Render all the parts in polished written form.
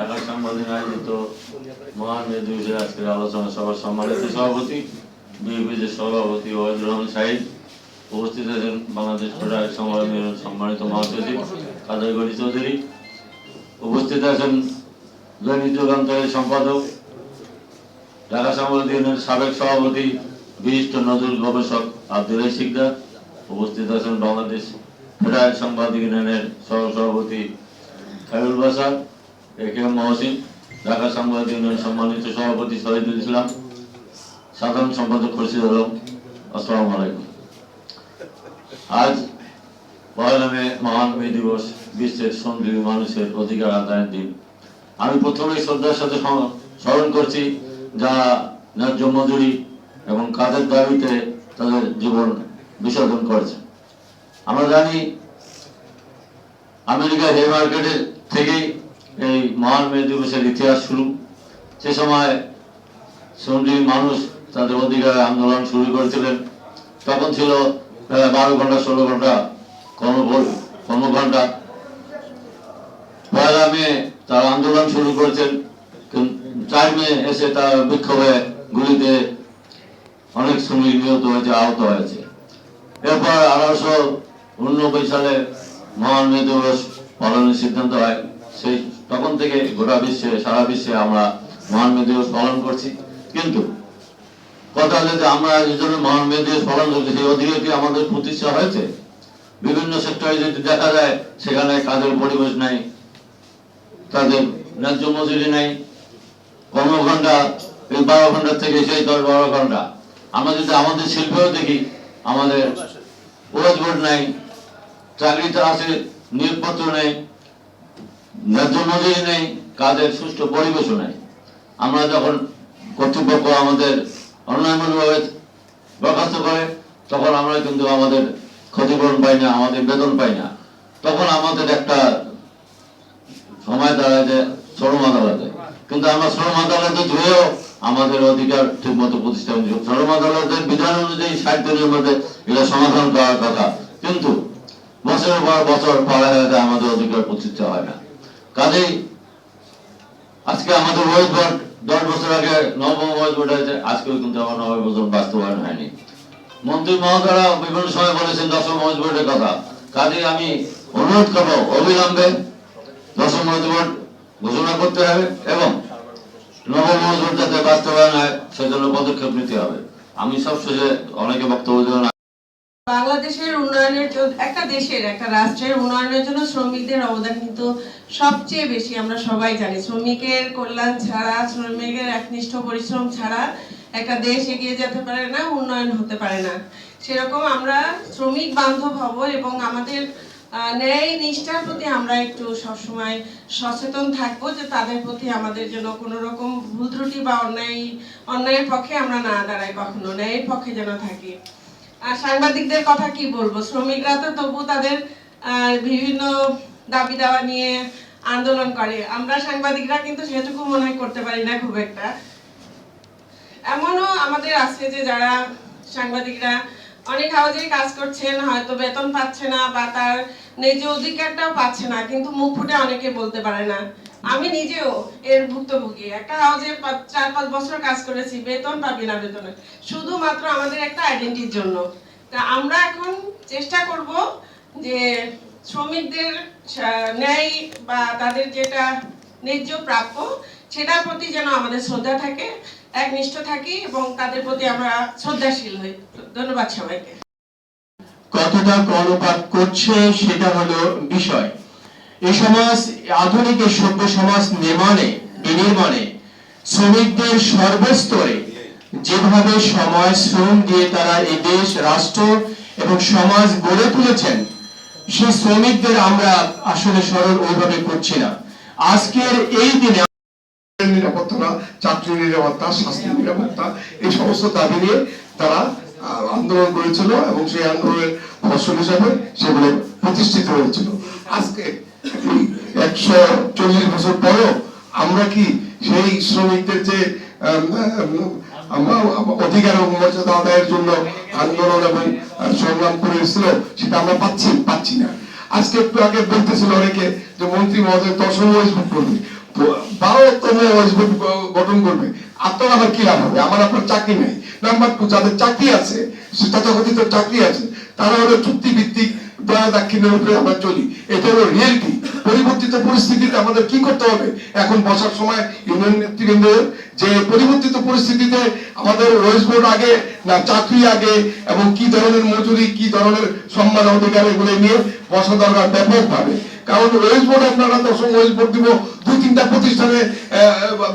ঢাকা সাংবাদিক আয়োজিত মহান মে দিবসের আজকের আলোচনা সভার সম্মানিত সভাপতি বিএনপির সভাপতি ওয়াহিদুর রহমান সাহিদ, উপস্থিত আছেন বাংলাদেশ ফেডারেল সংগ্রামের সম্মানিত মহাসচিব কাদের গনি চৌধুরী, উপস্থিত আছেন দৈনিক যুগান্তরের সম্পাদক ঢাকা সাংবাদিক ইউনিয়নের সাবেক সভাপতি বিশিষ্ট নজরুল গবেষক আব্দুল শিকদার, উপস্থিত আছেন বাংলাদেশ ফেডারেল সাংবাদিক ইউনিয়নের সহসভাপতি খায়রুল বাসার, একেএম মহসিন, ঢাকা সাংবাদিক ইউনিয়ন সম্মানিত সভাপতি শহীদুল ইসলাম, সাধারণ সম্পাদক খুরশিদ আলম। আসসালামু আলাইকুম। আজ পয়লা মে মহান মে দিবস, বিশ্বের শ্রমজীবী মানুষের অধিকার আদায়ের দিন। আমি প্রথমেই শ্রদ্ধার সাথে স্মরণ করছি যারা ন্যায্য মজুরি এবং কাজের দাবিতে তাদের জীবন বিসর্জন করেছে। আমরা জানি আমেরিকার হে মার্কেটের থেকেই এই মহান মে দিবসের ইতিহাস শুরু। সে সময় শ্রমজীবী মানুষ তাদের অধিকারে আন্দোলন শুরু করেছিলেন। তখন ছিল 12 ঘন্টা 16 ঘন্টা কর্মঘণ্টা। পয়লা মে তারা আন্দোলন শুরু করেছেন। 4 মে এসে তার বিক্ষোভে গুলিতে অনেক শ্রমিক নিহত হয়েছে, আহত হয়েছে। এরপর 1889 সালে মহান মে দিবস পালনের সিদ্ধান্ত হয়। সেই তখন থেকে গোটা বিশ্বে, সারা বিশ্বে আমরা মহান মে দিবস পালন করছি। কিন্তু কথা হচ্ছে যে আমরা এই জন্য মহান মে দিবস পালন করছি, সেই অধিকার কি আমাদের প্রতিষ্ঠা হয়েছে? বিভিন্ন সেক্টরে যদি দেখা যায় সেখানে কাজের পরিবেশ নাই, তাদের ন্যায্য মজুরি নাই, কর্মঘণ্টা 12 ঘন্টা থেকে সেই 10-12 ঘন্টা। আমরা যদি আমাদের শিল্পেও দেখি, আমাদের ওয়াজ বোর্ড নাই, চাকরিতে আছে নিয়োগপত্র নেই, ন্যায্য মজুরি নেই, কাজের সুষ্ঠু পরিবেশও নেই। আমরা যখন কর্তৃপক্ষ আমাদের অন্যায়মূলকভাবে বরখাস্ত করে, তখন আমরা কিন্তু আমাদের ক্ষতিপূরণ পাই না, আমাদের বেতন পাই না। তখন আমাদের একটা সময় দাঁড়ায় যে শ্রম আদালতে, কিন্তু আমরা শ্রম আদালতে ধুয়েও আমাদের অধিকার ঠিক মতো প্রতিষ্ঠা হয়নি। শ্রম আদালতের বিধান অনুযায়ী 60 দিনের মধ্যে এটা সমাধান করার কথা, কিন্তু বছরের পর বছর পার হয়ে যায়, আমাদের অধিকার প্রতিষ্ঠা হয় না। কাজেই আজকে আমাদের ওয়াজ বোর্ড 10 বছর আগে নবম ওয়াজ বোর্ড হয়েছে, আজকেও কিন্তু আমার 9 বছর বাস্তবায়ন হয়নি। মন্ত্রী মহোদয়রা বিভিন্ন সময় বলেছেন 10ম ওয়াজ বোর্ডের কথা। কাজেই আমি অনুরোধ করবো অবিলম্বে 10ম ওয়াজ বোর্ড ঘোষণা করতে হবে এবং নবম ওয়াজ বোর্ড যাতে বাস্তবায়ন হয় সেজন্য পদক্ষেপ নিতে হবে। আমি সবশেষে অনেকে বক্তব্য দেবেন। বাংলাদেশের উন্নয়নের জন্য, একটা দেশের, একটা রাষ্ট্রের উন্নয়নের জন্য শ্রমিকদের অবদান কিন্তু সবচেয়ে বেশি। আমরা সবাই জানি শ্রমিকের কল্যাণ ছাড়া, শ্রমিকের একনিষ্ঠ পরিশ্রম ছাড়া একটা দেশ এগিয়ে যেতে পারে না, উন্নয়ন হতে পারে না। সেরকম আমরা শ্রমিক বান্ধব হব এবং আমাদের ন্যায় নিষ্ঠার প্রতি আমরা একটু সবসময় সচেতন থাকবো, যে তাদের প্রতি আমাদের যেন কোনো রকম ভুল ত্রুটি বা অন্যায়ের পক্ষে আমরা না দাঁড়াই, কখনো ন্যায়ের পক্ষে যেন থাকি। আর সাংবাদিকদের কথা কি বলবো, শ্রমিকরা তো তবু তাদের বিভিন্ন দাবি দাওয়া নিয়ে আন্দোলন করে, আমরা সাংবাদিকরা কিন্তু সেটুকু মনে হয় করতে পারি না খুব একটা। এমনও আমাদের আছে যে যারা সাংবাদিকরা অনেক হাউজে কাজ করছেন, হয়তো বেতন পাচ্ছে না বা তার ন্যায্য অধিকারটাও পাচ্ছে না, কিন্তু মুখ ফুটে অনেকে বলতে পারে না। আমি নিজেও এর ভুক্তভোগী। একটা হাউজে 4-5 বছর কাজ করেছি, বেতন পাবি না, বেতনে শুধুমাত্র আমাদের একটা আইডেন্টিটির জন্য। তা আমরা এখন চেষ্টা করব যে শ্রমিকদের ন্যায় বা তাদের যেটা ন্যায্য প্রাপ্য সেটার প্রতি যেন আমাদের শ্রদ্ধা থাকে, একনিষ্ঠ থাকি এবং তাদের প্রতি আমরা শ্রদ্ধাশীল হই। ধন্যবাদ সবাইকে। কতটা কর্ণপাত করছে সেটা হলো বিষয়। এই সমাজ, আধুনিক এই সভ্য সমাজ বিনির্মাণে শ্রমিকদের সর্বস্তরে যেভাবে সময় শ্রম দিয়ে তারা এই দেশ, রাষ্ট্র এবং সমাজ গড়ে তুলেছেন, সেই শ্রমিকদের আমরা আসলে স্মরণ ওইভাবে করছি না। আজকের এই দিনে নিরাপত্তা, চাকরি নিরাপত্তা, স্বাস্থ্য নিরাপত্তা, এই সমস্ত দাবি নিয়ে তারা আন্দোলন করেছিল এবং সেই আন্দোলনের ফসল হিসাবে সেগুলো প্রতিষ্ঠিত হয়েছিল। আজকে 140 বছর পরেও আমরা কি সেই শ্রমিকদের যে অধিকার ও মর্যাদা আদায়ের জন্য আন্দোলন এবং সংগ্রাম করে এসেছিল সেটা আমরা পাচ্ছি না। আজকে একটু আগে বলতেছিল অনেকে যে মন্ত্রী মহোদয় 10ম ওয়াজ বোর্ড করবে। 12তম ওয়েস্ট বোর্ড গঠন করবে, আপনার আমার কি লাভ হবে? আমার আপনার চাকরি নেই। নাম্বার 2, যাদের চাকরি আছে, তথাকথিত চাকরি আছে, তারা হলো চুক্তি ভিত্তিক দয়া দাক্ষিণ্যের উপরে আমরা চলি। এটা হলো রিয়েলিটি। পরিবর্তিত পরিস্থিতিতে আমাদের কি করতে হবে? এখন বসার সময় ইউনিয়ন নেতৃবৃন্দের যে পরিবর্তিত পরিস্থিতিতে আমাদের ওয়েস্ট বোর্ড আগে না চাকরি আগে, এবং কি ধরনের মজুরি, কি ধরনের সম্মান অধিকার, এগুলো নিয়ে বসা দরকার ব্যাপকভাবে। কারণ ওয়েস্ট বোর্ড আপনারা 10ম ওয়েস্ট বোর্ড দিব 2-3টা প্রতিষ্ঠানে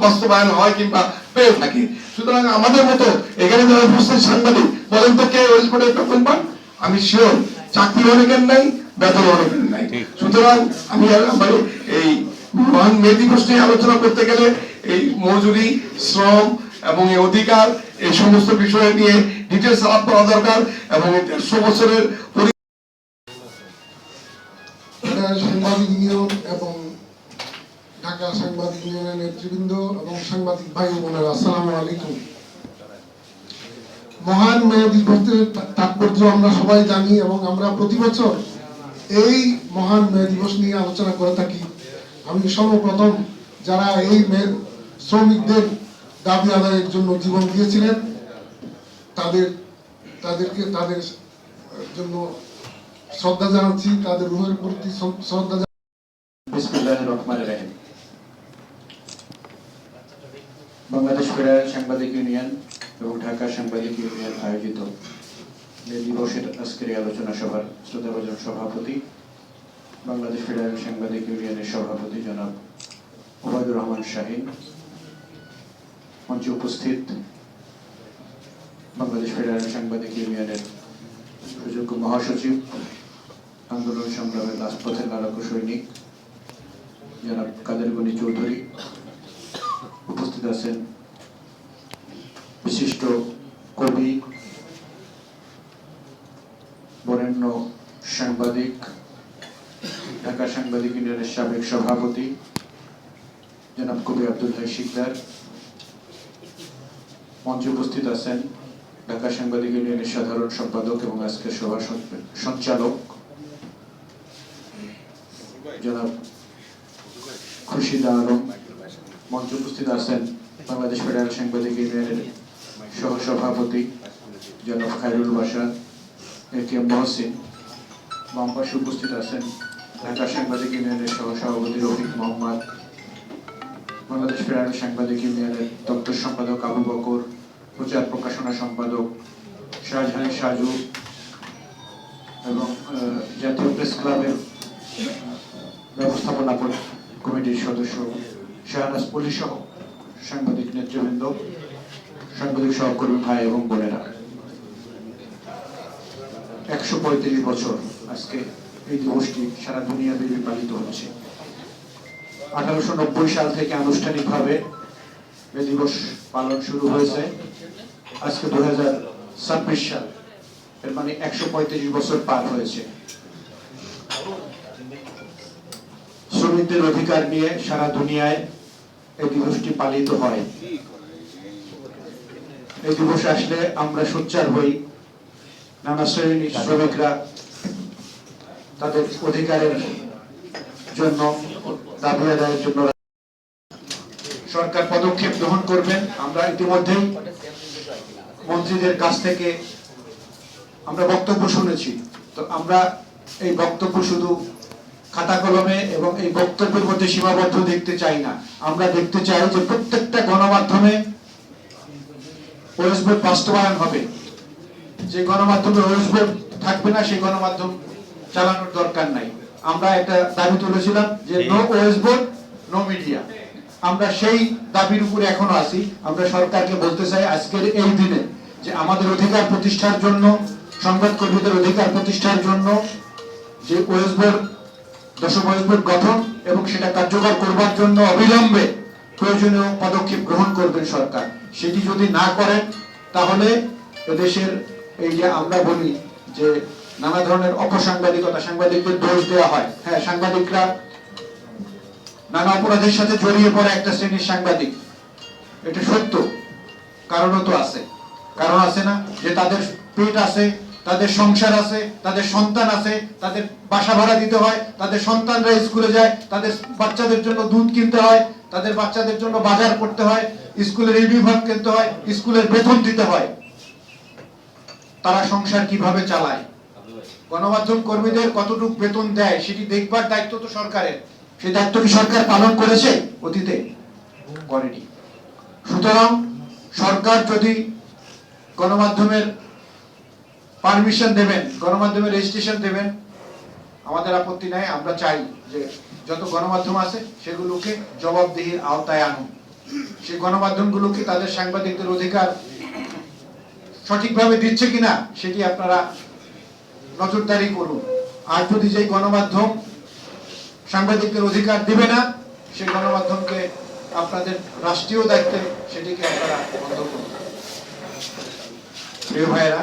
বাস্তবায়ন হয় কিংবা পেয়ে থাকে। সুতরাং আমাদের মতো এখানে যারা উপস্থিত সাংবাদিক, বলেন তো কে ওয়েস্ট বোর্ডের বেতন পান? আমি শিওর চাকরি অনেকের নাই, বেতন অনেকের নাই। সুতরাং আমি এই মহান মে দিবস নিয়ে আলোচনা করতে গেলে এই মজুরি, শ্রম এবং এই অধিকার, এই সমস্ত বিষয় নিয়ে ডিটেলস আলাপ করা দরকার। এবং 150 বছরের সাংবাদিক ইউনিয়ন এবং ঢাকা সাংবাদিক ইউনিয়নের নেতৃবৃন্দ এবং সাংবাদিক ভাই বোনেরা, আসসালামু আলাইকুম। মহান মে দিবসের তাৎপর্য আমরা সবাই জানি এবং আমরা প্রতি বছর এই মহান মে দিবস নিয়ে আলোচনা করে থাকি। আমি সর্বপ্রথম যারা এই শ্রমিকদের দাবি আদায়ের জন্য জীবন দিয়েছিলেন তাদেরকে তাদের জন্য শ্রদ্ধা জানাচ্ছি, তাদের রুহের প্রতি শ্রদ্ধা। বিসমিল্লাহির রহমানির রহিম। বাংলাদেশ ফেডারেল সাংবাদিক ইউনিয়ন এবং ঢাকা সাংবাদিক ইউনিয়ন আয়োজিত মে দিবসের আজকের এই আলোচনা সভার শ্রোতাভাজন সভাপতি, বাংলাদেশ ফেডারেল সাংবাদিক ইউনিয়নের সভাপতি জনাব ওবায়দুর রহমান শাহীন, মঞ্চে উপস্থিত বাংলাদেশ ফেডারেল সাংবাদিক ইউনিয়নের সুযোগ্য মহাসচিব, আন্দোলন সংগ্রামের রাজপথের লাড়াকু সৈনিক জনাব কাদের গনি চৌধুরী, উপস্থিত আছেন বিশিষ্ট কবি, বরেণ্য সাংবাদিক, ঢাকা সাংবাদিক ইউনিয়নের সাবেক সভাপতি জনাব কবি আব্দুল হাই শিকদার। মঞ্চে উপস্থিত আছেন ঢাকা সাংবাদিক ইউনিয়নের সাধারণ সম্পাদক এবং আজকের সভার সঞ্চালক জনাব খুরশিদ আলম। মঞ্চে উপস্থিত আছেন বাংলাদেশ ফেডারেল সাংবাদিক ইউনিয়নের সহসভাপতি জনাব খায়রুল বাশার, একে মহসিন। বাম পাশে উপস্থিত আছেন ঢাকা সাংবাদিক ইউনিয়নের সহসভাপতি রফিক মোহাম্মদ, বাংলাদেশ ফেডারেল সাংবাদিক ইউনিয়নের দপ্তর সম্পাদক আবু বকর, প্রচার প্রকাশনা সম্পাদক শাহজাহান সাজু এবং জাতীয় প্রেস ক্লাবের ব্যবস্থাপনা কমিটির সদস্য শাহনাজ পলি সহ সাংবাদিক নেতৃবৃন্দ, সাংবাদিক সহকর্মী ভাই এবং বোনেরা। 135 বছর আজকে এই দিবসটি সারা দুনিয়াব্যাপী পালিত হচ্ছে। 1890 সাল থেকে আনুষ্ঠানিকভাবে এই দিবস পালন শুরু হয়েছে। আজকে 2026 সাল, এর মানে 135 বছর পার হয়েছে। শ্রমিকদের অধিকার নিয়ে সারা দুনিয়ায় এই দিবসটি পালিত হয়। এই দিবস আসলে আমরা সোচ্চার হই, নানা শ্রেণীর শ্রমিকরা তাদের অধিকারের জন্য, দাবি আদায়ের জন্য সরকার পদক্ষেপ গ্রহণ করবেন। আমরা ইতিমধ্যেই মন্ত্রীদের কাছ থেকে আমরা বক্তব্য শুনেছি। তো আমরা এই বক্তব্য শুধু খাতা কলমে এবং এই বক্তব্যের মধ্যে সীমাবদ্ধ দেখতে চাই না। আমরা দেখতে চাই যে প্রত্যেকটা গণমাধ্যমে ওয়েস্ট বোর্ড বাস্তবায়ন হবে। যে গণমাধ্যমে ওয়েস্ট বোর্ড থাকবে না, সেই গণমাধ্যম চালানোর দরকার নাই। আমরা একটা দাবি তুলেছিলাম যে no wage board no media. আমরা সেই দাবির উপরে এখনো আছি। আমরা সরকারকে বলতে চাই আজকের এই দিনে যে আমাদের অধিকার প্রতিষ্ঠার জন্য, সংবাদকর্মীদের অধিকার প্রতিষ্ঠার জন্য যে ওয়েস্ট বোর্ড, 10ম ওয়েস্ট বোর্ড গঠন এবং সেটা কার্যকর করবার জন্য অবিলম্বে প্রয়োজনীয় পদক্ষেপ গ্রহণ করবেন সরকার। সেটি যদি না করেন তাহলে এদেশের এই যে আমরা বলি যে নানা ধরনের অপসাংবাদিকতা, সাংবাদিকদের দোষ দেওয়া হয়। হ্যাঁ, সাংবাদিকরা নানা অপরাধের সাথে জড়িয়ে পড়ে একটা শ্রেণীর সাংবাদিক, এটা সত্য। কারণও তো আছে, কারণ আছে না যে তাদের পেট আছে, তাদের সংসার আছে, তাদের সন্তান আছে, তাদের বাসা ভাড়া দিতে হয়, তাদের সন্তানরা স্কুলে যায়, তাদের বাচ্চাদের জন্য দুধ কিনতে হয়, তাদের বাচ্চাদের জন্য বাজার করতে হয়, স্কুলের ইউনিফর্ম কিনতে হয়, স্কুলের বেতন দিতে হয়। তারা সংসার কিভাবে চালায়, গণমাধ্যম কর্মীদের কতটুকু বেতন দেয় সেটি দেখবার দায়িত্ব তো সরকারের। সেই দায়িত্ব কি সরকার পালন করেছে? অতীতে করেনি। সুতরাং সরকার যদি গণমাধ্যমের পারমিশন দেবেন, গণমাধ্যমের রেজিস্ট্রেশন দেবেন, আমাদের আপত্তি নাই। আমরা চাই যে যত গণমাধ্যম আছে সেগুলোকে জবাবদিহির আওতায় আনুন। সেই গণমাধ্যমগুলোকে তাদের সাংবাদিকদের অধিকার সঠিকভাবে দিচ্ছে কিনা সেটি আপনারা নজরদারি করুন। আর যদি যেই গণমাধ্যম সাংবাদিকদের অধিকার দিবে না, সেই গণমাধ্যমকে আপনাদের রাষ্ট্রীয় দায়িত্বে সেটিকে আপনারা বন্ধ করুন। প্রিয় ভাইয়েরা,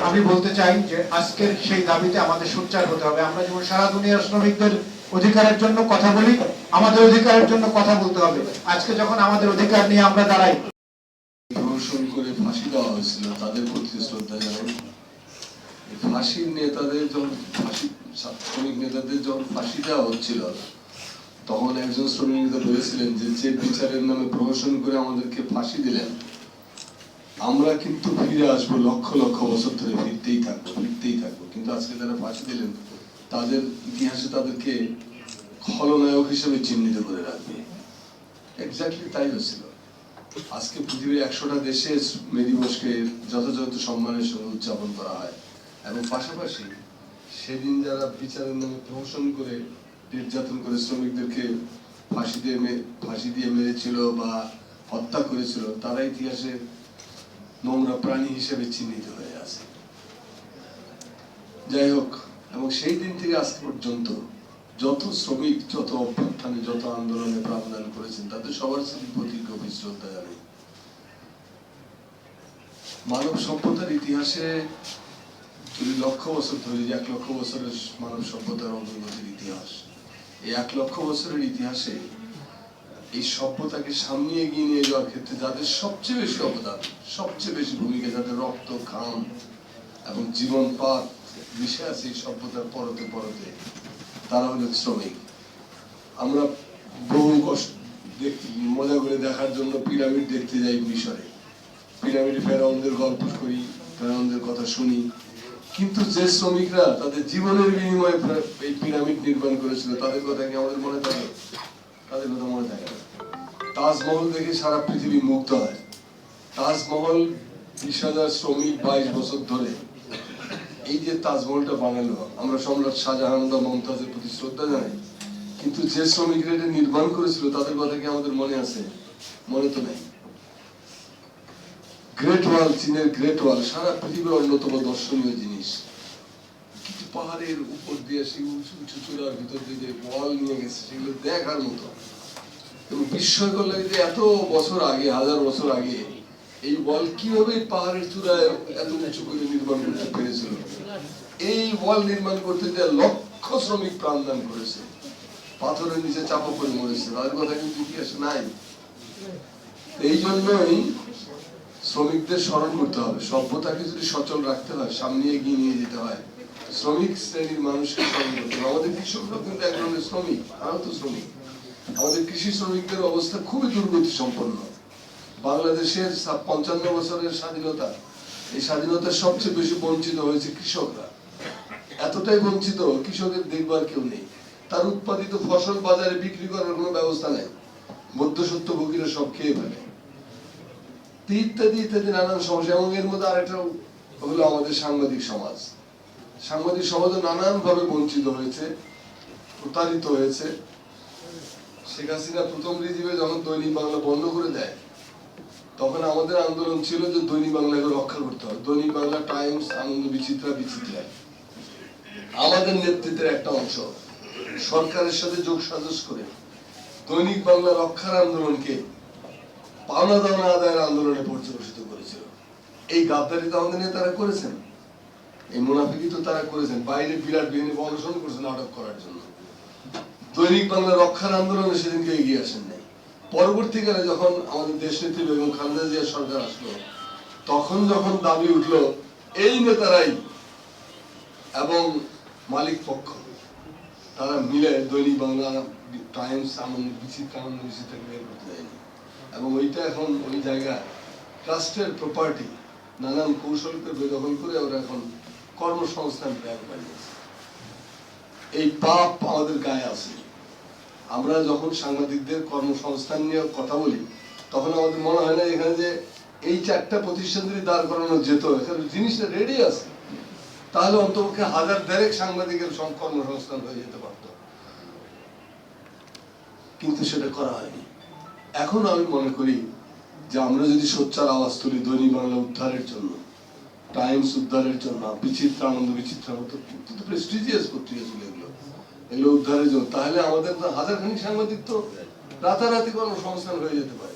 আমি বলতে চাই যে আজকের সেই দাবিতে আমাদের সোচ্চার হতে হবে। আমরা যেমন সারা দুনিয়ার শ্রমিকদের অধিকারের জন্য কথা বলি, আমাদের অধিকারের জন্য কথা বলতে হবে। আজকে যখন আমাদের অধিকার নিয়ে আমরা দাঁড়াই, ধর্ষণ করে ফাঁসি দেওয়া হয়েছিল, তাদের প্রতি শ্রদ্ধা জানাই। ফাঁসির নেতাদের যখন শ্রমিক নেতাদের যখন ফাঁসি দেওয়া হচ্ছিল, তখন একজন শ্রমিক নেতা বলেছিলেন যে বিচারের নামে প্রহসন করে আমাদেরকে ফাঁসি দিলেন, আমরা কিন্তু ফিরে আসবো, লক্ষ লক্ষ বছর ধরে ফিরতেই থাকবো। কিন্তু আজকে যারা ফাঁসি দিলেন, তাদের ইতিহাসে তাদেরকে খলনায়ক হিসেবে চিহ্নিত করে রাখবে। এক্স্যাক্টলি তাই হয়েছিল। আজকে পৃথিবীর 100টা দেশে মে দিবসকে যথাযথ সম্মানের সঙ্গে উদযাপন করা হয়, এবং পাশাপাশি সেদিন যারা বিচারের নামে প্রহসন করে নির্যাতন করে শ্রমিকদেরকে ফাঁসি দিয়ে মেরেছিল বা হত্যা করেছিল, তারা ইতিহাসে নোংরা প্রাণী হিসেবে চিহ্নিত হয়ে আছে। যাই হোক, এবং সেই দিন থেকে আজকে পর্যন্ত যত শ্রমিক, যত অভ্যুত্থানে, যত আন্দোলনে প্রাণদান করেছেন, তাদের সবার প্রতি গভীর শ্রদ্ধা জানাই। মানব সভ্যতার ইতিহাসে যদি লক্ষ বছর ধরে, 1 লক্ষ বছরের মানব সভ্যতার অগ্রগতির ইতিহাস, এই 1 লক্ষ বছরের ইতিহাসে এই সভ্যতাকে সামনে এগিয়ে নিয়ে যাওয়ার ক্ষেত্রে যাদের সবচেয়ে বেশি অবদান, সবচেয়ে বেশি ভূমিকা, যাদের রক্ত, ঘাম এবং জীবন পাত মিশে আছে এই সভ্যতার পরতে পরতে, তারা হলেন শ্রমিক। আমরা বহু কষ্ট মজা করে দেখার জন্য পিরামিড দেখতে যাই মিশরে, পিরামিডে ফেরাউনদের গল্প করি, ফেরাউনদের কথা শুনি, কিন্তু যে শ্রমিকরা তাদের জীবনের বিনিময়ে এই পিরামিড নির্মাণ করেছিল, তাদের কথা কি আমাদের মনে থাকে? তাদের কথা মনে থাকে না। তাজমহল দেখে সারা পৃথিবী মুগ্ধ হয়। তাজমহল 20,000 শ্রমিক 22 বছর ধরে এই যে তাজমহলটা বানালো, আমরা সম্রাট শাহজাহান বা মমতাজের প্রতি শ্রদ্ধা জানাই, কিন্তু যে শ্রমিকরা এটা নির্মাণ করেছিল তাদের কথা কি আমাদের মনে আছে? মনে তো নেই। গ্রেট ওয়াল, চীনের গ্রেট ওয়াল সারা পৃথিবীর অন্যতম দর্শনীয় জিনিস। কিছু পাহাড়ের উপর দিয়ে সেই উঁচু চূড়ার ভিতর দিয়ে যে ওয়াল নিয়ে গেছে, সেগুলো দেখার মতো। এবং বিস্ময়কর লাগে যে এত বছর আগে, 1000 বছর আগে এই ওয়াল কিভাবে পাহাড়ের চূড়ায় এত উঁচু করে নির্মাণ করতে পেরেছিল। এই ওয়াল নির্মাণ করতে যে লক্ষ শ্রমিক প্রাণদান করেছে, পাথরের নিচে চাপা পড়ে মরেছে, তাদের কথা কিন্তু ইতিহাসে নাই। এই জন্যই শ্রমিকদের স্মরণ করতে হবে। সভ্যতাকে যদি সচল রাখতে হয়, সামনে এগিয়ে নিয়ে যেতে হয়, শ্রমিক শ্রেণীর মানুষকে স্মরণ করতে হবে। আমাদের কৃষকরা কিন্তু এক ধরনের শ্রমিক, আরো তো শ্রমিক। আমাদের কৃষি শ্রমিকদের অবস্থা খুবই দুর্গতি সম্পন্ন। বাংলাদেশের 55 বছরের স্বাধীনতা, এই স্বাধীনতার সবচেয়ে বেশি বঞ্চিত হয়েছে কৃষকরা। এতটাই বঞ্চিত, কৃষকের দেখবার কেউ নেই, তার উৎপাদিত ফসল বাজারে বিক্রি করার কোনো ব্যবস্থা নেই, মধ্যস্বত্বভোগীরা সব খেয়ে ফেলে, ইত্যাদি ইত্যাদি নানান সমস্যা। এবং এর মধ্যে আরেকটা হলো আমাদের সাংবাদিক সমাজ। সাংবাদিক সমাজও নানান ভাবে বঞ্চিত হয়েছে, প্রতারিত হয়েছে। শেখ হাসিনা প্রথম রিজিমে যখন দৈনিক বাংলা বন্ধ করে দেয়, তখন আমাদের আন্দোলন ছিল যে দৈনিক বাংলাকে রক্ষা করতে হবে। দৈনিক বাংলা, টাইমস, আনন্দ বিচিত্রা, আমাদের নেতৃত্বের একটা অংশ সরকারের সাথে যোগ সাজস করে দৈনিক বাংলা রক্ষার আন্দোলনকে পাওনা দাওনা আদায়ের আন্দোলনে পর্যবেসিত করেছিল। এই গাদ্দারি তো আমাদের নেতারা করেছেন, এই মুনাফিকি তো তারা করেছেন। বাইরে বিরাট বিহীন অনশন করছেন নাটক করার জন্য। দৈনিক বাংলা রক্ষার আন্দোলনে সেদিনকে এগিয়ে আসেন নাই। পরবর্তীকালে যখন আমাদের দেশ নেত্রী বেগম খালেদা জিয়ার সরকার আসলো, তখন যখন দাবি উঠলো, এই নেতারাই এবং মালিক পক্ষ তারা মিলে দৈনিক বাংলা টাইমস বিচিত্র বের করতে দেয়নি, এবং ওইটা এখন ওই জায়গায় ট্রাস্টের প্রপার্টি নানান কৌশলকে বেদখল করে ওরা এখন কর্মসংস্থান ব্যয় বানিয়েছে। এই পাপ আমাদের গায়ে আছে। আমরা যখন সাংবাদিকদের কর্মসংস্থান নিয়ে কথা বলি তখন আমাদের মনে হয় না এখানে যে এই 4টা প্রতিষ্ঠান যদি দাঁড় করানো যেত, এখানে জিনিসটা রেডি আছে, তাহলে অন্তপক্ষে 1000 সাংবাদিকের কর্মসংস্থান হয়ে যেতে পারত, কিন্তু সেটা করা হয়নি। এখন আমি মনে করি যে আমরা যদি সোচ্চার আওয়াজ তুলি দৈনিক বাংলা উদ্ধারের জন্য, টাইমস উদ্ধারের জন্য, বিচিত্র আনন্দ বিচিত্র মতো প্রেস্টিজিয়াস পত্রিকা ছিল এগুলো উদ্ধারের জন্য, তাহলে আমাদের 1000 সাংবাদিক তো রাতারাতি কর্মসংস্থান হয়ে যেতে পারে।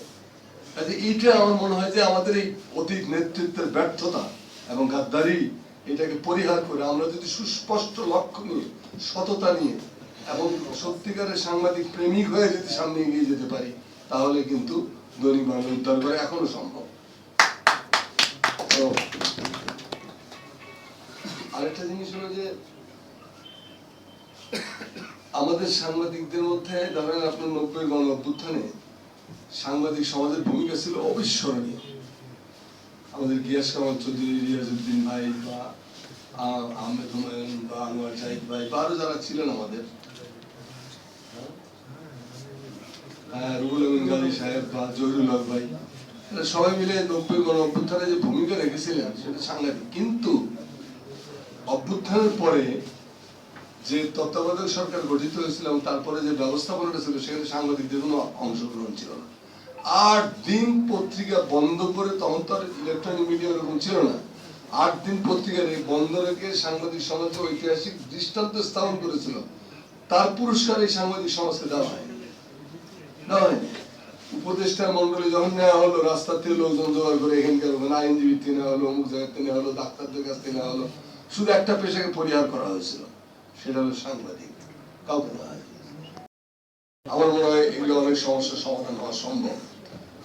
কাজে এইটা আমার মনে হয় যে আমাদের এই অতীত নেতৃত্বের ব্যর্থতা এবং গাদ্দারি, এটাকে পরিহার করে আমরা যদি সুস্পষ্ট লক্ষ্য নিয়ে, সততা নিয়ে এবং সত্যিকারের সাংবাদিক প্রেমিক হয়ে যদি সামনে এগিয়ে যেতে পারি, তাহলে কিন্তু দৈনিক বাংলা উদ্ধার করা এখনো সম্ভব। আরেকটা জিনিস হলো যে আমাদের সাংবাদিকদের মধ্যে ধরেন আপনার 90 গণ অভ্যুত্থানে সাংবাদিক সমাজের ভূমিকা ছিল অবিস্মরণীয়। আমাদের গিয়াস কামাল চৌধুরী, রিয়াজউদ্দিন ভাই বা আহমেদ হুমায়ুন বা আনোয়ার জাহিদ ভাই বা আরো যারা ছিলেন আমাদের, রুহুল আমিন গাজী সাহেব বা জহিরুল হক ভাই, এরা সবাই মিলে 90 গণ অভ্যুত্থানে যে ভূমিকা রেখেছিলেন সেটা সাংঘাতিক। কিন্তু অভ্যুত্থানের পরে যে তত্ত্বাবধায়ক সরকার গঠিত হয়েছিল এবং তারপরে যে ব্যবস্থাপনাটা ছিল সেখানে সাংবাদিকদের কোনো অংশগ্রহণ ছিল না। 8 দিন পত্রিকা বন্ধ করে, তখন তো আর ইলেকট্রনিক মিডিয়া এরকম ছিল না, 8 দিন পত্রিকা বন্ধ রেখে সাংবাদিক সমাজে ঐতিহাসিক দৃষ্টান্ত স্থাপন করেছিল। তার পুরস্কার এই সাংবাদিক সমাজকে দেওয়া হয়নি। উপদেষ্টা মন্ডলী যখন নেওয়া হলো, রাস্তা থেকে লোকজন জোগাড় করে এখানকার আইনজীবী থেকে নেওয়া হলো, অমুক জায়গা থেকে নেওয়া হলো, ডাক্তারদের কাছ থেকে নেওয়া হলো, শুধু একটা পেশাকে পরিহার করা হয়েছিল, সেটা হলো সাংবাদিক। কাউকে না। আমার মনে হয় এগুলো অনেক সমস্যার সমাধান হওয়া সম্ভব।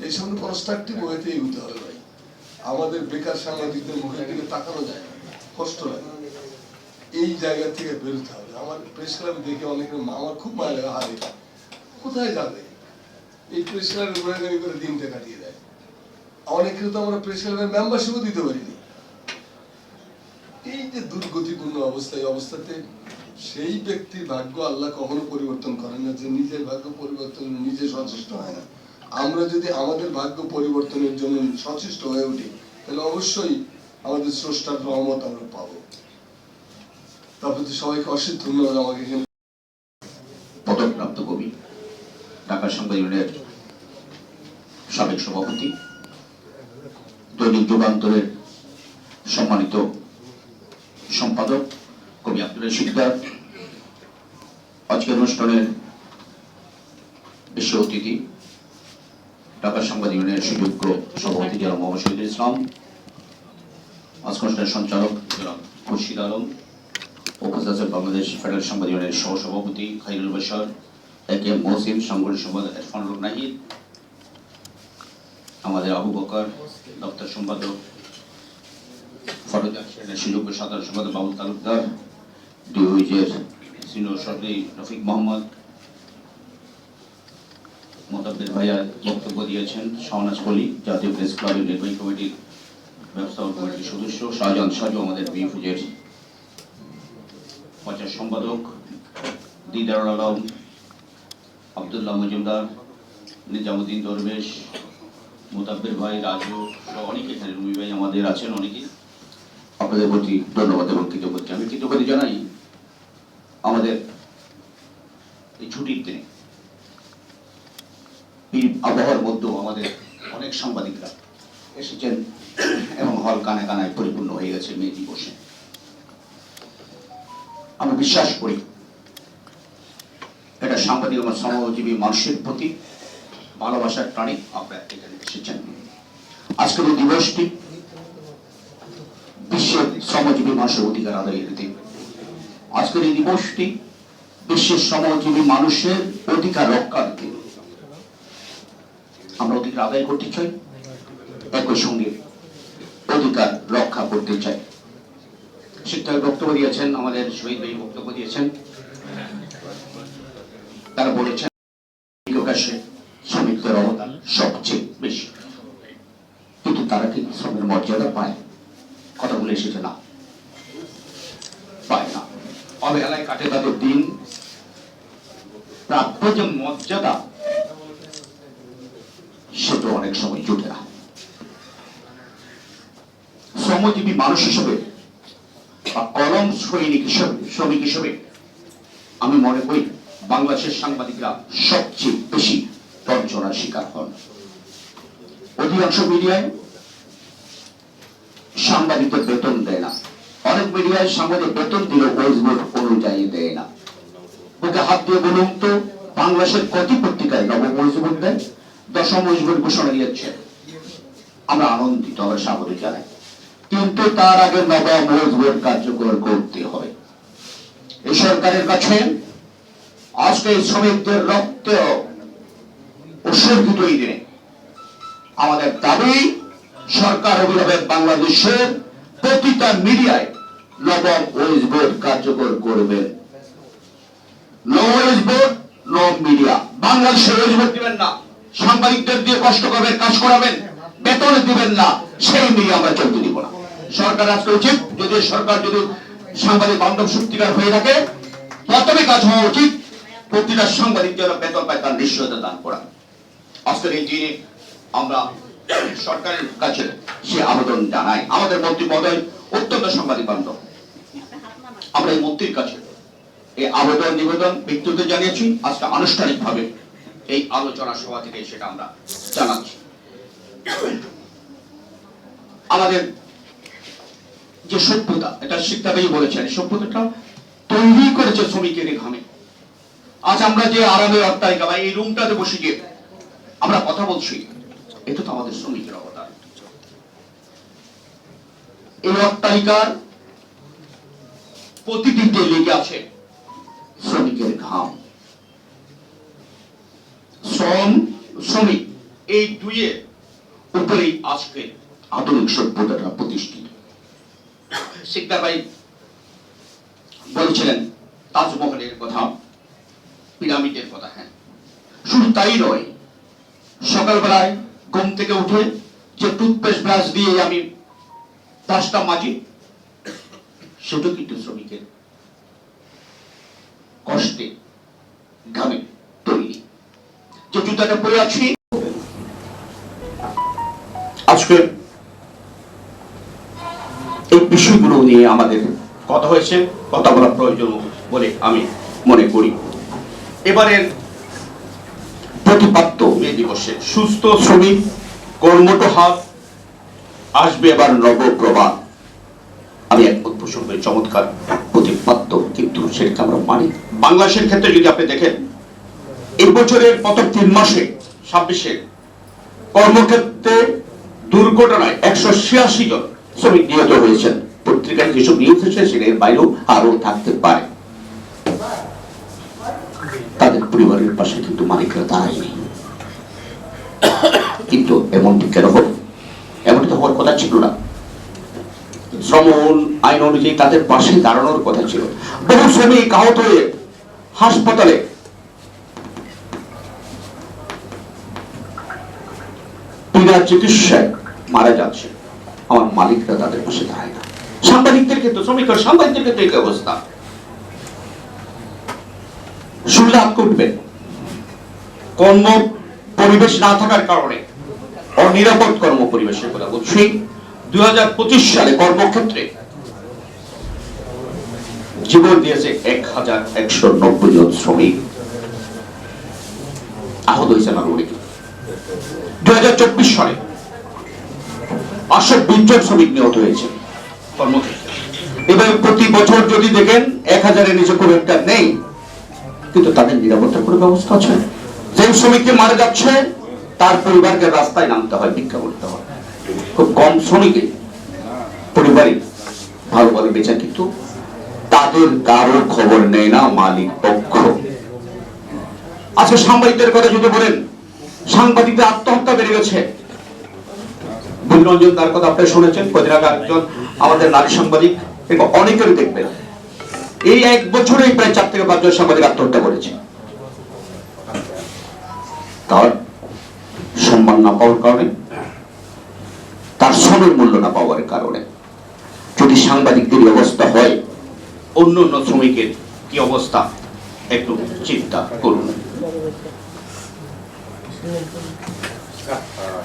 এই সামনে কনস্ট্রাকটিভ ওয়েতে এগোতে হবে ভাই। আমাদের বেকার সাংবাদিকদের মুখের দিকে তাকানো যায় না, কষ্ট লাগে। এই জায়গা থেকে বেরোতে হবে। আমার প্রেস ক্লাবে দেখে অনেকে, আমার খুব মায়া লাগে, হারে কোথায় যাবে এই প্রেস ক্লাবের ঘোরাঘুরি করে দিনটা কাটিয়ে দেয়। অনেকে তো আমরা প্রেস ক্লাবের মেম্বারশিপও দিতে পারিনি। এই যে দুর্গতিপূর্ণ অবস্থা, এই অবস্থাতে সেই ব্যক্তির ভাগ্য আল্লাহ কখনো পরিবর্তন করেন না যে নিজের ভাগ্য পরিবর্তন নিজে সচেষ্ট হয় না। আমরা যদি আমাদের ভাগ্য পরিবর্তনের জন্য সচেষ্ট হয়ে উঠি, তাহলে অবশ্যই আমাদের স্রষ্টার রহমত আমরা পাবো। তারপর সবাইকে অশেষ ধন্যবাদ। আমাকে এখানে পদকপ্রাপ্ত কবি, ঢাকা সংবাদ ইউনিয়নের সাবেক সভাপতি, দৈনিক যুগান্তরের সম্মানিত সম্পাদক কবি আব্দুল শিকদার, আজকের অনুষ্ঠানের বিশেষ অতিথি ঢাকা সংবাদ ইউনিয়নের সুযোগ্য সভাপতি জনাব মোহাম্মদ শহীদুল ইসলাম, আজকের অনুষ্ঠানের সঞ্চালক জনাব খুরশিদ আলম, উপস্থিত বাংলাদেশ ফেডারেল সংবাদ ইউনিয়নের সহসভাপতি খাইরুল বাশার, একে মহসিন, সাংগঠনিক সম্পাদক ইরফানুল নাহিদ, আমাদের আবু বকর, দপ্তর সম্পাদক ফরজা সুযোগ্য সাধারণ সম্পাদক বাবুল তালুকদার, ডিউইজের সিনিয়র সহকারী রফিক মোহাম্মদ, মোতাব্বির ভাইয়া বক্তব্য দিয়েছেন, শাহনাজ কলি, জাতীয় প্রেস ক্লাবের নির্বাহী কমিটির ব্যবস্থাপনা কমিটির সদস্য, শাহজাহান সাজু, আমাদের বিএফজের প্রচার সম্পাদক, দিদারুল আলম, আব্দুল্লাহ মজুমদার, নিজামুদ্দিন দরবেশ, মোতাব্বির ভাই, রাজু সহ অনেকে, এখানে রুমি ভাই আমাদের আছেন অনেকেই। আপনাদের প্রতি ধন্যবাদ এবং কৃতজ্ঞতা। আমি কৃতজ্ঞতা জানাই আমাদের এই ছুটির দিনে, এই আবহাওয়ার মধ্যেও আমাদের অনেক সাংবাদিকরা এসেছেন এবং হল কানে কানায় পরিপূর্ণ হয়ে গেছে মে দিবসে। আমি বিশ্বাস করি এটা সাংবাদিক এবং শ্রমজীবী মানুষের প্রতি ভালোবাসার টানে আপনারা এখানে এসেছেন। আজকের এই দিবসটি বিশ্বের শ্রমজীবী মানুষের অধিকার আদায়ের দিন। আজকের এই দিবসটি বিশ্বের শ্রমজীবী মানুষের অধিকার রক্ষার দিন। আমরা অধিকার আদায় করতে চাই, একই সঙ্গে অধিকার রক্ষা করতে চাই। শিক্ষক বক্তব্য দিয়েছেন, আমাদের শহীদ ভাই বক্তব্য দিয়েছেন। তারা বলেছেন শ্রমিকদের অবদান সবচেয়ে বেশি, কিন্তু তারা কি শ্রমের মর্যাদা পায়? কথাগুলো এসেছে না, পায় না। অবহেলায় কাটে তাদের দিন। প্রাপ্য যে মর্যাদা সেটা অনেক সময় জুটে না। শ্রমজীবী মানুষ হিসেবে বা কলম সৈনিক হিসেবে, শ্রমিক হিসেবে আমি মনে করি বাংলাদেশের সাংবাদিকরা সবচেয়ে বেশি বঞ্চনার শিকার হন। অধিকাংশ মিডিয়ায় সাংবাদিকদের বেতন দেয় না। অনেক মিডিয়ায় সাংবাদিক বেতন দিলেও ওয়েজ বোর্ড অনুযায়ী দেয় না। ওকে হাত দিয়ে বলুন তো বাংলাদেশের কত পত্রিকায় নবম ওয়েজ বোর্ড দেয়? 10ম ওয়েজ বোর্ড ঘোষণা দিয়েছে, আমরা আনন্দিত, আমরা স্বাগত জানাই, কিন্তু তার আগে নবম ওয়েজ বোর্ড কার্যকর করতে হবে। এই সরকারের কাছে আজকে শ্রমিকদের রক্তে উৎসর্গিত এই দিনে আমাদের দাবি, সরকার অবিলম্বে বাংলাদেশের প্রতিটা মিডিয়ায় নবম ওয়েজ বোর্ড কার্যকর করবেন। No wage board, no media. বাংলাদেশে ওয়েজ বোর্ড দিবেন না, সাংবাদিকদের দিয়ে কষ্ট করবেন, কাজ করাবেন, বেতন দিবেন না, সেই মিডিয়া আমরা চলতে দিব না। সরকার আজকে উচিত, যদি সরকার যদি সাংবাদিক বান্ধব সত্যিকার হয়ে থাকে, প্রথমে কাজ হওয়া উচিত প্রতিটা সাংবাদিক যারা বেতন পায় তার নিশ্চয়তা দান করা। আজকের এই দিনে আমরা সরকারের কাছে সে আবেদন জানাই। আমাদের মন্ত্রী মহোদয় অত্যন্ত সাংবাদিক বান্ধব, আমরা এই মন্ত্রীর কাছে এই আবেদন নিবেদন ব্যক্তিগত জানিয়েছি। আজকে আনুষ্ঠানিকভাবে এই আলোচনা সভা থেকে সেটা আমরা জানাচ্ছি। আমাদের যে সভ্যতা, এটা শিক্ষাটাই বলেছেন, এই সভ্যতাটা তৈরি করেছে শ্রমিকের ঘামে। আজ আমরা যে আরামের অট্টালিকা বা এই রুমটাতে বসে গিয়ে আমরা কথা বলছি, এটা তো আমাদের শ্রমিকের অবদান। এই অট্টালিকার প্রতিটি লেগে আছে শ্রমিকের ঘাম। শ্রম, শ্রমিক, এই দুইয়ের উপরেই আজকে আধুনিক সভ্যতাটা প্রতিষ্ঠিত। শিকদার ভাই বলছিলেন তাজমহলের কথা, পিরামিডের কথা। হ্যাঁ, শুধু তাই নয়, সকালবেলায় ঘুম থেকে উঠে যে টুথপেস্ট ব্রাশ দিয়ে আমি দাঁতটা মাজি, সেটা কিন্তু শ্রমিকের কষ্টে ঘামে তৈরি। যে জুতাটা পরে আছি, আজকে এই বিষয়গুলো নিয়ে আমাদের কথা হয়েছে, কথা বলা প্রয়োজন বলে আমি মনে করি। এবারের প্রতিপাদ্য মে দিবসে সুস্থ শ্রমিক, কর্মঠ হাত, আসবে এবার নবপ্রভাত। আমি একমত পোষণ করি, চমৎকার প্রতিপাদ্য, কিন্তু সেটা আমরা মানি। বাংলাদেশের ক্ষেত্রে যদি আপনি দেখেন, এই বছরের প্রথম 3 মাসে 26-এর কর্মক্ষেত্রে দুর্ঘটনায় 186 জন শ্রমিক নিহত হয়েছেন। পত্রিকায় যেসব নিউজ হয়েছে সেটার বাইরেও আরো থাকতে পারে। তাদের পরিবারের পাশে কিন্তু মালিকরা দাঁড়ায়নি। কিন্তু এমনটি কেন হলো? এমনটি তো হওয়ার কথা ছিল না। শ্রম আইন অনুযায়ী তাদের পাশে দাঁড়ানোর কথা ছিল। বহু শ্রমিক আহত হয়ে হাসপাতালে বিনা চিকিৎসায় মারা যাচ্ছে, আমার মালিকরা তাদের পাশে দাঁড়ায় না। সাংবাদিকদের ক্ষেত্রে, শ্রমিকের সাংবাদিকদের ক্ষেত্রে এই অবস্থা। শুনলে আটকে উঠবেন। কর্ম পরিবেশ না থাকার কারণে, অনিরাপদ কর্ম পরিবেশের কথা বলছি। 2025 সালে কর্মক্ষেত্রে জীবন দিয়েছে 1190 জন শ্রমিক, আহত হয়েছেন আরো অনেকে। 2024 সালে 520 জন শ্রমিক নিহত হয়েছে কর্মক্ষেত্রে। এবার প্রতি বছর যদি দেখেন 1000-এর নিচে খুব একটা নেই, কিন্তু তাদের নিরাপত্তার কোনো ব্যবস্থা আছে? যে শ্রমিককে মারা যাচ্ছে তার পরিবারকে রাস্তায় নামতে হয়, ভিক্ষা করতে হয়। খুব কম শ্রমিকের পরিবারে ভালোভাবে বেঁচে, কিন্তু তাদের কারো খবর নেয় না মালিক পক্ষ। আজকে সাংবাদিকদের কথা যদি বলেন, সাংবাদিকদের আত্মহত্যা বেড়ে গেছে। বুলরঞ্জন তার কথা আপনারা শুনেছেন, কদিন আগে একজন আমাদের নারী সাংবাদিক, এবং অনেকেরই দেখবেন এই 1 বছরেই প্রায় 4 থেকে 5 জন সাংবাদিক আত্মহত্যা করেছে। তার সম্মান না পাওয়ার কারণে, তার শ্রমের মূল্য না পাওয়ার কারণে। যদি সাংবাদিকদের অবস্থা হয়, অন্য অন্য শ্রমিকের কি অবস্থা একটু চিন্তা করুন।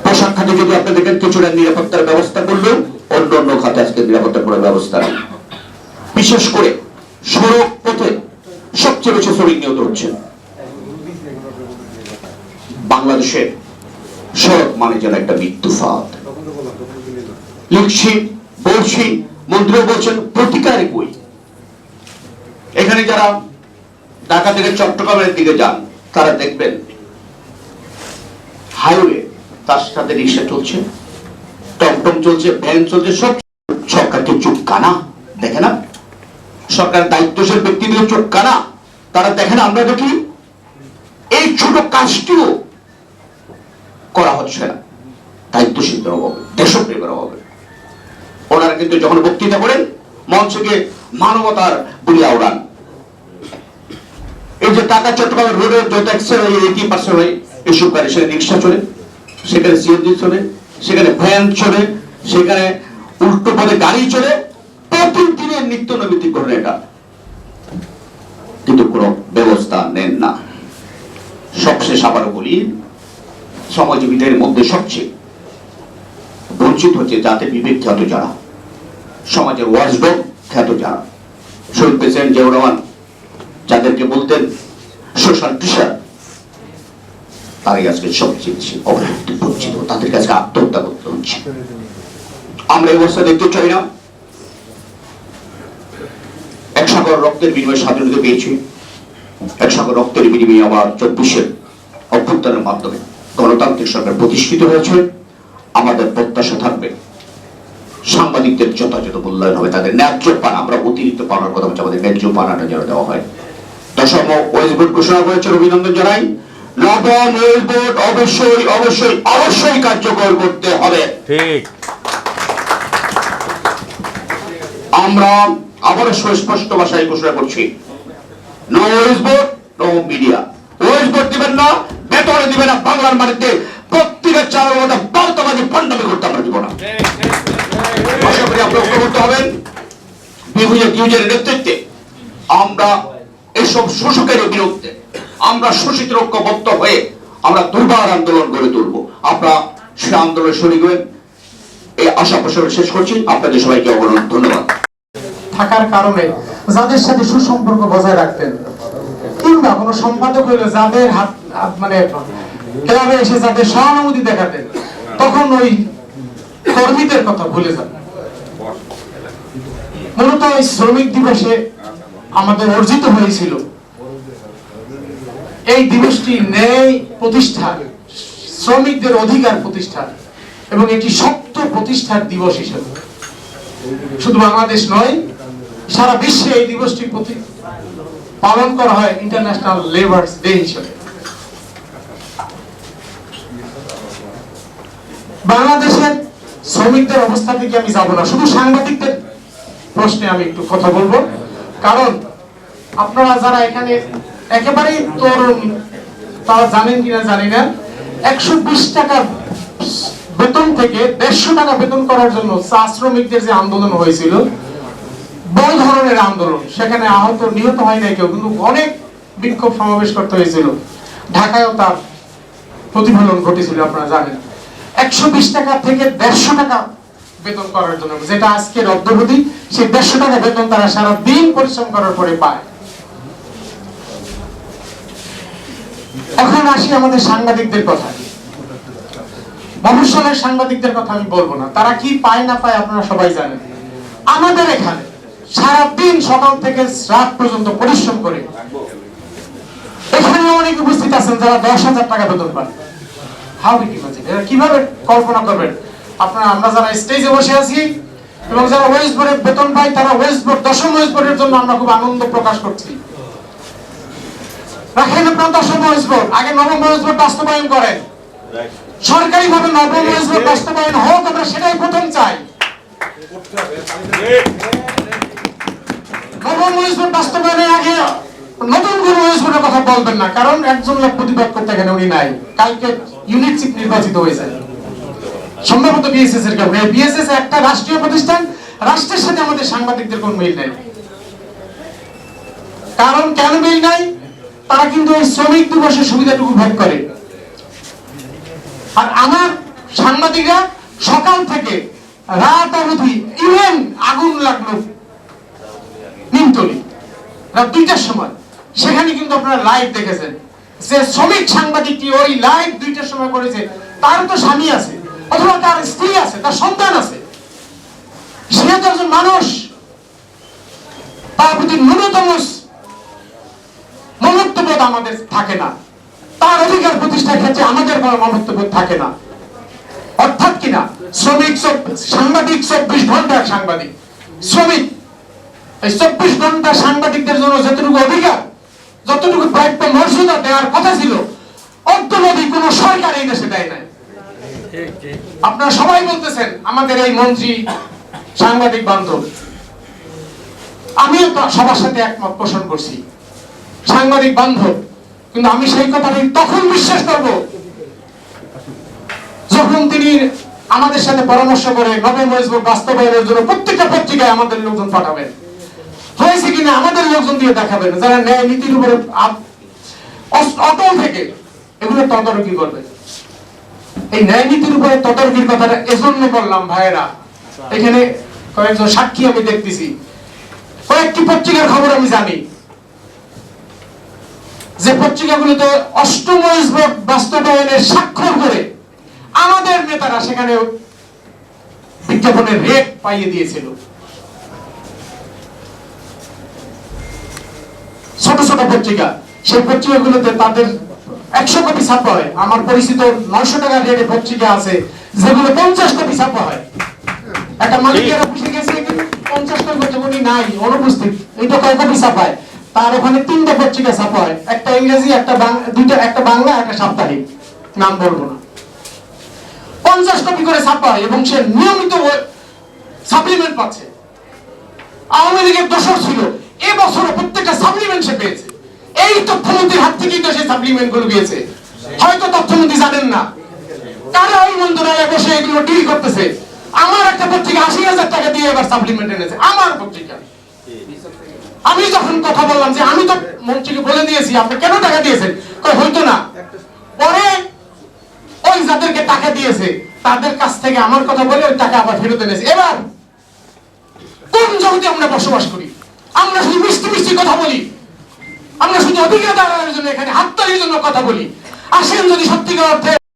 পোশাক খাতে যদি আপনি দেখেন কিছুটা নিরাপত্তার ব্যবস্থা করলেও অন্য অন্য খাতে আজকে নিরাপত্তার কোনো ব্যবস্থা নেই। বিশেষ করে সড়ক পথে সবচেয়ে বেশি শ্রমিক নিহত হচ্ছে। বাংলাদেশের সড়ক মানে যেন একটা মৃত্যু ফাঁদ। লিখছি, বলছি, মন্ত্রী বলছেন প্রতিকারে কই। এখানে যারা ঢাকা থেকে চট্টগ্রামের দিকে যান তারা দেখবেন হাইওয়ে, তার সাথে রিক্সা চলছে, টমটম চলছে, ভ্যান চলছে, সব সরকারকে চোখ কানা দেখে না। সরকার দায়িত্বশীল ব্যক্তিদের চোখ কানা, তারা দেখেন। আমরা দেখি এই ছোট কাজটিও করা হচ্ছে না দায়িত্বশীলদের অভাবে, দেশপ্রেমের অভাবে। ওনারা কিন্তু যখন বক্তৃতা করেন মঞ্চকে মানবতার বুলিয়া উড়ান। এই যে ঢাকা চট্টগ্রাম রোডে যত অ্যাক্সিডেন্ট হয় 80% হয় এসব গাড়ি, সেখানে রিক্সা চলে, সেখানে সিএনজি চলে, সেখানে ভ্যান চলে, সেখানে উল্টো পথে গাড়ি চলে, প্রতিদিনের নিত্য নৈমিত্তিক ঘটনা এটা, কিন্তু কোনো ব্যবস্থা নেন না। সবশেষ আবারও বলি, সমাজজীবীদের মধ্যে সবচেয়ে বঞ্চিত হচ্ছে জাতির বিবেক খ্যাত যারা, সমাজের ওয়াচডগ খ্যাত যারা, শহীদ প্রেসিডেন্ট জিয়াউর রহমান যাদেরকে বলতেন সোশ্যাল টিচার, তারাই আজকে সবচেয়ে অবহেলিত, বঞ্চিত। তাদেরকে আজকে আত্মহত্যা করতে হচ্ছে। আমরা এই অবস্থা দেখতে চাই না। এক সাগর রক্তের বিনিময়ে স্বাধীনতা পেয়েছি, এক সাগর রক্তের বিনিময়ে আবার 24-এর অভ্যুত্থানের মাধ্যমে গণতান্ত্রিক সরকার প্রতিষ্ঠিত হয়েছে। আমাদের প্রত্যাশা থাকবে সাংবাদিকদের যথাযথ মূল্যায়ন হবে, তাদের ন্যায্য পান, আমরা অতিরিক্ত পাওয়ার কথা বলছি, আমাদের ন্যায্য পানাটা যেন দেওয়া হয়। 10ম ওয়েজ বোর্ড ঘোষণা করেছে, অভিনন্দন জানাই। নবম ওয়েজ বোর্ড অবশ্যই অবশ্যই অবশ্যই কার্যকর করতে হবে। ঠিক। আমরা আবারও সুস্পষ্ট ভাষায় ঘোষণা করছি, no wage board, no media. Wage board দিবেন না, বেতন দিবেন না, বাংলার মাটিতে প্রত্যেকের চালের মধ্যে বার্তাবাদী পান্ডামি করতে আমরা দিব না। আশা করি আপনারা ঐক্যবদ্ধ হবেন। বিভিন্ন নেতৃত্বে আমরা এসব শোষকের বিরুদ্ধে আমরা শোষিত ঐক্যবদ্ধ হয়ে আমরা দুর্বার আন্দোলন গড়ে তুলব। আপনারা সে আন্দোলনে শরিক হবেন, এই আশা পোষণ শেষ করছি। আপনাদের সবাইকে অবনত ধন্যবাদ। থাকার কারণে যাদের সাথে সুসম্পর্ক বজায় রাখতেন, কিংবা কোনো সম্পাদক হইলে যাদের হাত মানে ক্লাবে এসে যাদের সহানুভূতি দেখাতেন, তখন ওই কর্মীদের কথা ভুলে যান। মূলত এই শ্রমিক দিবসে আমাদের অর্জিত হয়েছিল এই দিবসটি ন্যায় প্রতিষ্ঠা, শ্রমিকদের অধিকার প্রতিষ্ঠা এবং একটি শক্ত প্রতিষ্ঠার দিবস হিসেবে। শুধু বাংলাদেশ নয়, সারা বিশ্বে এই দিবসটি পালন করা হয় ইন্টারন্যাশনাল লেবার ডে হিসেবে। বাংলাদেশের শ্রমিকদের অবস্থা থেকে আমি যাব না, শুধু সাংবাদিকদের প্রশ্নে আমি একটু কথা বলবো। কারণ আপনারা যারা এখানে একেবারেই তরুণ, তারা জানেন কিনা জানি না, 120 টাকা বেতন থেকে 150 টাকা বেতন করার জন্য চা শ্রমিকদের যে আন্দোলন হয়েছিল, বড় ধরনের আন্দোলন, সেখানে আহত নিহত হয় নাই কেউ, কিন্তু অনেক বিক্ষোভ সমাবেশ করতে হয়েছিল। ঢাকায়ও তার প্রতিফলন ঘটেছিল, আপনারা জানেন। 120 টাকা থেকে 150 টাকা বেতন করার জন্য, যেটা আজকের অদ্যবধি সেই 150 টাকা বেতন তারা সারা দিন পরিশ্রম করার পরে পায়। এখন আসি আমাদের সাংবাদিকদের কথা। মফস্বলের সাংবাদিকদের কথা আমি বলবো না, তারা কি পায় না পায় আপনারা সবাই জানেন। আমাদের এখানে সারা দিন সকাল থেকে রাত পর্যন্ত পরিশ্রম করে এখানে অনেক উপস্থিত আছেন যারা 10,000 টাকা বেতন পান। হাউ উইল ইমাজিন, এরা কিভাবে কল্পনা করবেন আপনারা? আমরা যারা স্টেজে বসে আছি এবং যারা ওয়েজ বোর্ডের বেতন পাই, তারা ওয়েজ বোর্ড 10ম ওয়েজ বোর্ডের জন্য আমরা খুব আনন্দ প্রকাশ করছি। রাখেন আপনার 10ম ওয়েজ বোর্ড, আগে 9ম ওয়েজ বোর্ড বাস্তবায়ন করেন। সরকারিভাবে 9ম ওয়েজ বোর্ড বাস্তবায়ন হোক, আমরা সেটাই প্রথম চাই। 9ম ওয়েজ বোর্ড বাস্তবায়নের আগে নতুন কোনো ওয়েসবোর্ডের কথা বলবেন না, কারণ একজন লোক প্রতিবাদ করতে এখানে উনি নাই। কালকে ইউনিট চিফ নির্বাচিত হয়েছে সম্ভবত বিএসএস এর কারণে। বিএসএস একটা রাষ্ট্রীয় প্রতিষ্ঠান, রাষ্ট্রের সাথে আমাদের সাংবাদিকদের কোনো মিল নাই। কারণ কেন মিল নাই? তারা কিন্তু এই শ্রমিক দিবসের সুবিধাটুকু ভোগ করে, আর আমার সাংবাদিকরা সকাল থেকে রাত অবধি, ইভেন আগুন লাগলো নিমতলি রাত 2টার সময়, সেখানে কিন্তু আপনারা লাইভ দেখেছেন যে শ্রমিক সাংবাদিকটি ওই লাইভ 2টার সময় করেছে। তার তো স্বামী আছে, অথবা তার স্ত্রী আছে, তার সন্তান আছে, সে তো একজন মানুষ, তার প্রতি ন্যূনতম মমত্ববোধ আমাদের থাকে না, তার অধিকার প্রতিষ্ঠার ক্ষেত্রে আমাদের কোনো মমত্ববোধ থাকে না। অর্থাৎ কিনা শ্রমিক সাংবাদিক 24 ঘন্টা সাংবাদিক, শ্রমিক এই 24 ঘন্টা সাংবাদিকদের জন্য যতটুকু অধিকার, যতটুকু প্রাপ্য মর্যাদা দেওয়ার কথা ছিল, অদ্যবধি কোনো সরকার এই দেশে দেয় নাই। আপনারা সবাই বলতেছেন আমাদের এই মন্ত্রী সাংবাদিক বান্ধব, আমিও তো সবার সাথে একমত পোষণ করছি, সাংবাদিক বান্ধব। কিন্তু আমি সেই কথাটি তখন বিশ্বাস করব যখন তিনি আমাদের সাথে পরামর্শ করে নবম ওয়েসবোর্ড বাস্তবায়নের জন্য প্রত্যেকটা পত্রিকায় আমাদের লোকজন পাঠাবেন, হয়েছে কিনা আমাদের লোকজন দিয়ে দেখাবেন, যারা ন্যায় নীতির উপরে অটল থেকে এগুলো তদারকি করবে। এই ন্যায় নীতির উপরে তদারকির কথাটা এজন্য বললাম ভাইয়েরা, এখানে কয়েকজন সাক্ষী আমি দেখতেছি, কয়েকটি পত্রিকার খবর আমি জানি যে পত্রিকাগুলোতে অষ্টম ওয়েসবোর্ড বাস্তবায়নের স্বাক্ষর করে আমাদের নেতারা সেখানে বিজ্ঞাপনের রেট পাইয়ে দিয়েছিল। ছোট ছোট পত্রিকা, সেই পত্রিকাগুলোতে তাদের 100 কপি ছাপা হয়। আমার পরিচিত 900 টাকা রেটে পত্রিকা আছে যেগুলো 50 কপি ছাপা হয়। একটা মালিকের অফিসে গেছে 50 কপি উনি নাই, অনুপস্থিত, এটা কয় কপি ছাপায়? তার ওখানে 3টা পত্রিকা ছাপা হয়, একটা ইংরেজি, একটা দুইটা, একটা বাংলা, একটা সাপ্তাহিক, নাম বলবো না। 50 কপি করে ছাপা হয় এবং সে নিয়মিত সাপ্লিমেন্ট পাচ্ছে। আওয়ামী লীগের দোষর ছিল, এবছর প্রত্যেকটা সাপ্লিমেন্ট সে পেয়েছে। এই তথ্যমন্ত্রীর হাত থেকেই তো সেই সাপ্লিমেন্ট গুলো পেয়েছে। হয়তো তথ্যমন্ত্রী জানেন না, তারা ওই মন্ত্রণালয়ে বসে এগুলো ডিল করতেছে। আমার একটা পত্রিকা 80,000 টাকা দিয়ে এবার সাপ্লিমেন্ট এনেছে, আমার পত্রিকা। আমি যখন কথা বললাম যে আমি তো মন্ত্রীকে বলে দিয়েছি, আপনি কেন টাকা দিয়েছেন? হয়তো না। পরে ওই যাদেরকে টাকা দিয়েছে তাদের কাছ থেকে আমার কথা বলে ওই টাকা আবার ফেরত এনেছে। এবার কোন জগতে আমরা বসবাস করি? আমরা শুধু মিষ্টি মিষ্টি কথা বলি, আমরা শুধু অধিকার জন্য এখানে হাততালির জন্য কথা বলি। আসেন যদি সত্যিকার অর্থে